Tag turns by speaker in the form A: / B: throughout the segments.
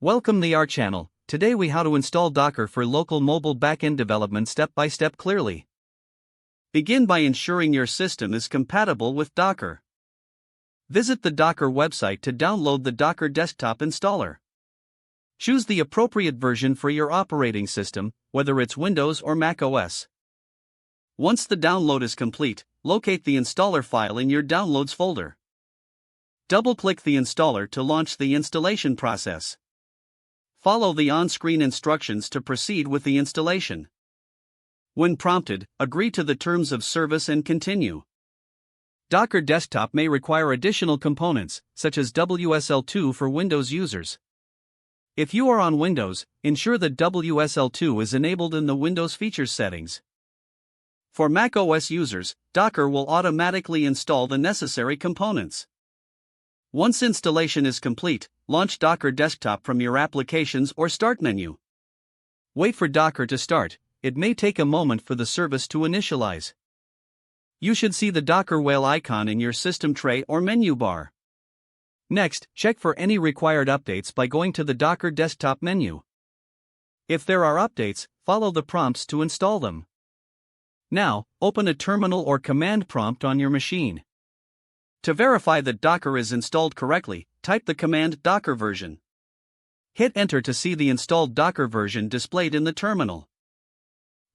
A: Welcome to our channel. Today we how to install Docker for local mobile backend development step by step clearly. Begin by ensuring your system is compatible with Docker. Visit the Docker website to download the Docker desktop installer. Choose the appropriate version for your operating system, whether it's Windows or Mac OS. Once the download is complete, locate the installer file in your Downloads folder. Double-click the installer to launch the installation process. Follow the on-screen instructions to proceed with the installation. When prompted, agree to the terms of service and continue. Docker Desktop may require additional components, such as WSL2 for Windows users. If you are on Windows, ensure that WSL2 is enabled in the Windows Features settings. For Mac OS users, Docker will automatically install the necessary components. Once installation is complete, launch Docker Desktop from your Applications or Start menu. Wait for Docker to start. It may take a moment for the service to initialize. You should see the Docker whale icon in your system tray or menu bar. Next, check for any required updates by going to the Docker Desktop menu. If there are updates, follow the prompts to install them. Now, open a terminal or command prompt on your machine. To verify that Docker is installed correctly, type the command Docker version. Hit Enter to see the installed Docker version displayed in the terminal.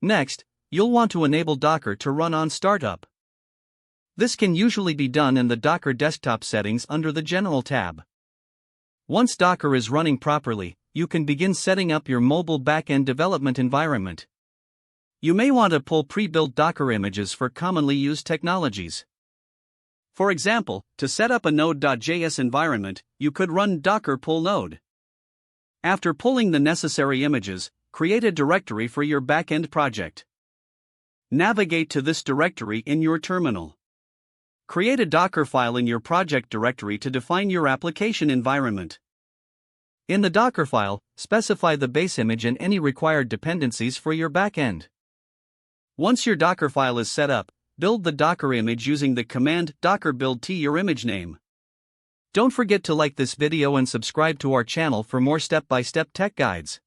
A: Next, you'll want to enable Docker to run on startup. This can usually be done in the Docker Desktop settings under the General tab. Once Docker is running properly, you can begin setting up your mobile backend development environment. You may want to pull pre-built Docker images for commonly used technologies. For example, to set up a Node.js environment, you could run docker pull node. After pulling the necessary images, create a directory for your backend project. Navigate to this directory in your terminal. Create a Docker file in your project directory to define your application environment. In the Docker file, specify the base image and any required dependencies for your backend. Once your Docker file is set up, build the Docker image using the command docker build to your image name. Don't forget to like this video and subscribe to our channel for more step-by-step tech guides.